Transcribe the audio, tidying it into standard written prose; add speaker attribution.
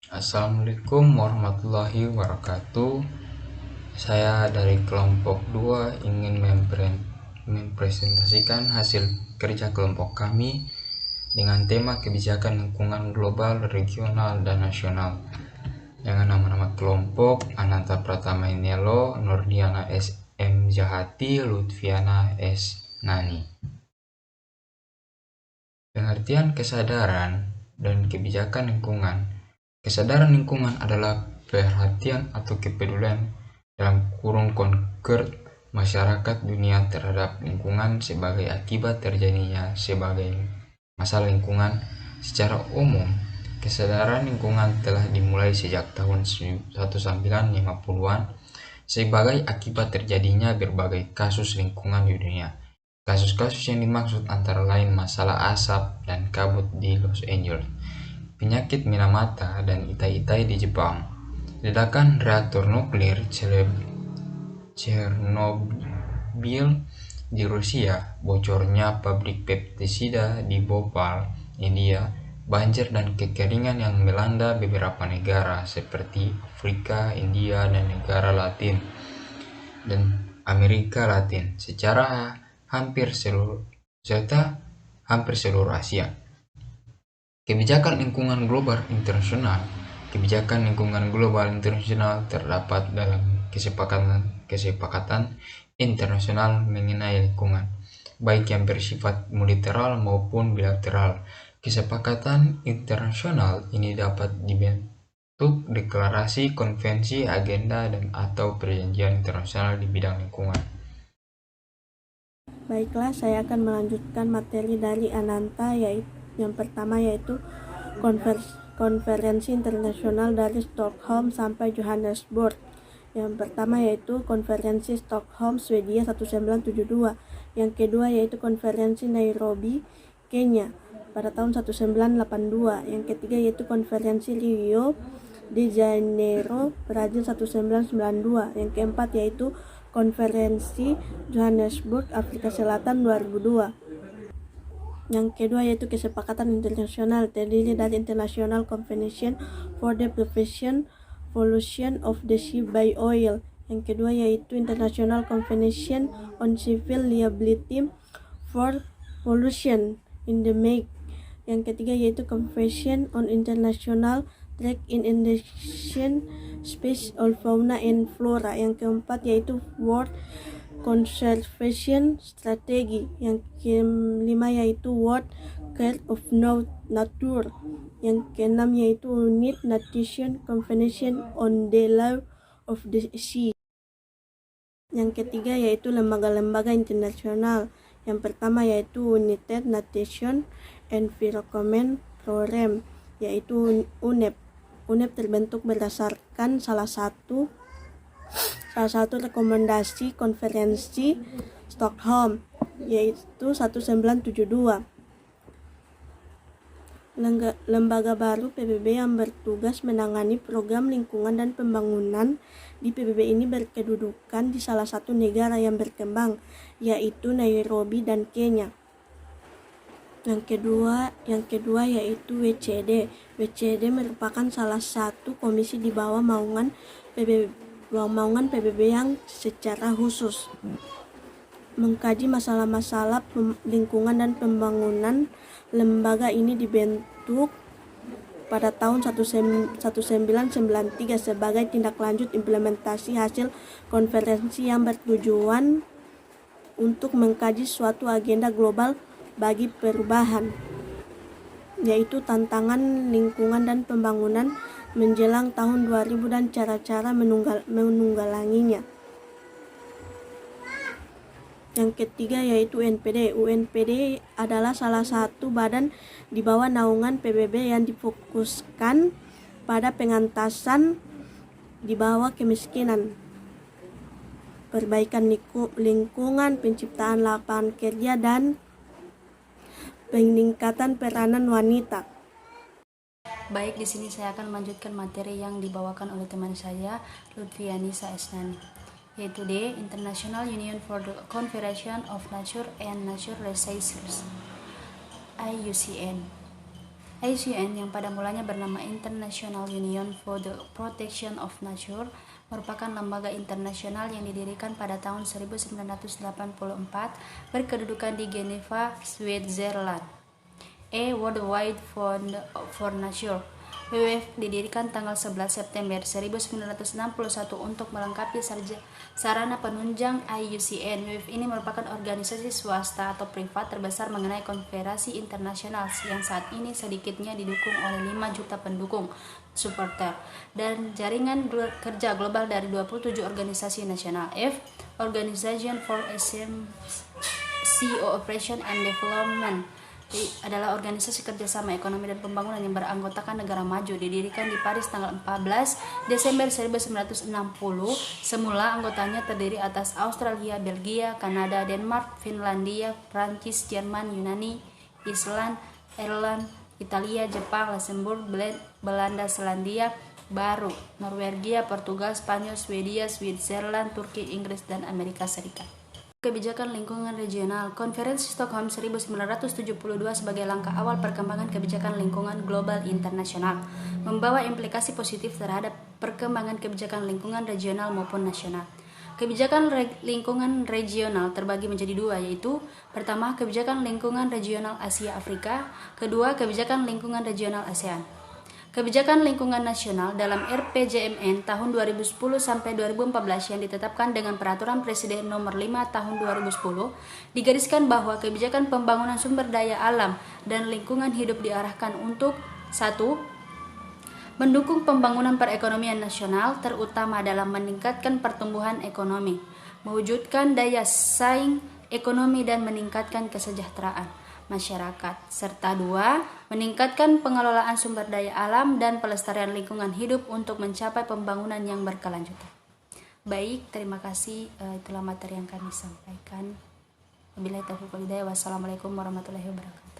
Speaker 1: Assalamualaikum warahmatullahi wabarakatuh. Saya dari kelompok 2 ingin mempresentasikan hasil kerja kelompok kami dengan tema kebijakan lingkungan global, regional, dan nasional. Dengan nama-nama kelompok: Ananta Pratama Inelo, Nurdiana S. M. Jahati, Lutfiana S. Nani. Pengertian kesadaran dan kebijakan lingkungan. Kesadaran lingkungan adalah perhatian atau kepedulian dalam kurung konkret masyarakat dunia terhadap lingkungan sebagai akibat terjadinya sebagai masalah lingkungan. Secara umum, kesadaran lingkungan telah dimulai sejak tahun 1950-an sebagai akibat terjadinya berbagai kasus lingkungan di dunia. Kasus-kasus yang dimaksud antara lain masalah asap dan kabut di Los Angeles, penyakit Minamata dan itai-itai di Jepang, ledakan reaktor nuklir Chernobyl di Rusia, bocornya pabrik pestisida di Bhopal, India, banjir dan kekeringan yang melanda beberapa negara seperti Afrika, India, dan negara Latin dan Amerika Latin serta hampir seluruh Asia. Kebijakan lingkungan global internasional. Kebijakan lingkungan global internasional terdapat dalam kesepakatan internasional mengenai lingkungan, baik yang bersifat multilateral maupun bilateral. Kesepakatan internasional ini dapat dibentuk deklarasi, konvensi, agenda, dan atau perjanjian internasional di bidang lingkungan.
Speaker 2: Baiklah, saya akan melanjutkan materi dari Ananta, yaitu yang pertama yaitu konferensi internasional dari Stockholm sampai Johannesburg. Yang pertama yaitu konferensi Stockholm, Swedia 1972. Yang kedua yaitu konferensi Nairobi, Kenya pada tahun 1982. Yang ketiga yaitu konferensi Rio de Janeiro, Brazil 1992. Yang keempat yaitu konferensi Johannesburg, Afrika Selatan 2002. Yang kedua yaitu kesepakatan internasional terdiri dari International Convention for the Prevention Pollution of the Sea by Oil. Yang kedua yaitu International Convention on Civil Liability for Pollution in the Make. Yang ketiga yaitu Convention on International Trade in Endangered Species of Fauna and Flora. Yang keempat yaitu World Conservation Strategy. Yang kelima yaitu World Care of Nature. Yang keenam yaitu United Nations Convention on the Law of the Sea. Yang ketiga yaitu lembaga-lembaga internasional. Yang pertama yaitu United Nations Environment Programme, yaitu UNEP. UNEP terbentuk berdasarkan salah satu rekomendasi konferensi Stockholm, yaitu 1972. Lembaga baru PBB yang bertugas menangani program lingkungan dan pembangunan di PBB ini berkedudukan di salah satu negara yang berkembang, yaitu Nairobi dan Kenya. Yang kedua yaitu WCD. WCD merupakan salah satu komisi di bawah naungan PBB yang secara khusus mengkaji masalah-masalah lingkungan dan pembangunan. Lembaga ini dibentuk pada tahun 1993 sebagai tindak lanjut implementasi hasil konferensi yang bertujuan untuk mengkaji suatu agenda global bagi perubahan, yaitu tantangan lingkungan dan pembangunan menjelang tahun 2000 dan cara-cara menungganginya. Yang ketiga yaitu UNPD. UNPD adalah salah satu badan di bawah naungan PBB yang difokuskan pada pengentasan di bawah kemiskinan, perbaikan lingkungan, penciptaan lapangan kerja, dan peningkatan peranan wanita.
Speaker 3: Baik, di sini saya akan melanjutkan materi yang dibawakan oleh teman saya, Lutfianisa Esnani, yaitu D. International Union for the Conservation of Nature and Nature Resources, IUCN. IUCN yang pada mulanya bernama International Union for the Protection of Nature merupakan lembaga internasional yang didirikan pada tahun 1984 berkedudukan di Geneva, Switzerland. Worldwide Fund for Nature. WWF didirikan tanggal 11 September 1961 untuk melengkapi sarana penunjang IUCN. WWF ini merupakan organisasi swasta atau privat terbesar mengenai konferensi internasional yang saat ini sedikitnya didukung oleh 5 juta pendukung supporter dan jaringan kerja global dari 27 organisasi nasional. Organization for Cooperation and Development adalah organisasi kerjasama ekonomi dan pembangunan yang beranggotakan negara maju, didirikan di Paris tanggal 14 Desember 1960. Semula anggotanya terdiri atas Australia, Belgia, Kanada, Denmark, Finlandia, Prancis, Jerman, Yunani, Island, Ireland, Italia, Jepang, Luxembourg, Belanda, Selandia Baru, Norwegia, Portugal, Spanyol, Swedia, Switzerland, Turki, Inggris, dan Amerika Serikat. Kebijakan lingkungan regional. Konferensi Stockholm 1972 sebagai langkah awal perkembangan kebijakan lingkungan global internasional membawa implikasi positif terhadap perkembangan kebijakan lingkungan regional maupun nasional. Kebijakan lingkungan regional terbagi menjadi dua, yaitu pertama, kebijakan lingkungan regional Asia Afrika, kedua, kebijakan lingkungan regional ASEAN. Kebijakan lingkungan nasional dalam RPJMN tahun 2010 sampai 2014 yang ditetapkan dengan Peraturan Presiden Nomor 5 Tahun 2010 digariskan bahwa kebijakan pembangunan sumber daya alam dan lingkungan hidup diarahkan untuk 1. Mendukung pembangunan perekonomian nasional terutama dalam meningkatkan pertumbuhan ekonomi, mewujudkan daya saing ekonomi dan meningkatkan kesejahteraan masyarakat, serta 2. Meningkatkan pengelolaan sumber daya alam dan pelestarian lingkungan hidup untuk mencapai pembangunan yang berkelanjutan. Baik, terima kasih. Itulah materi yang kami sampaikan. Wabillahi taufiq wal hidayah. Wassalamualaikum warahmatullahi wabarakatuh.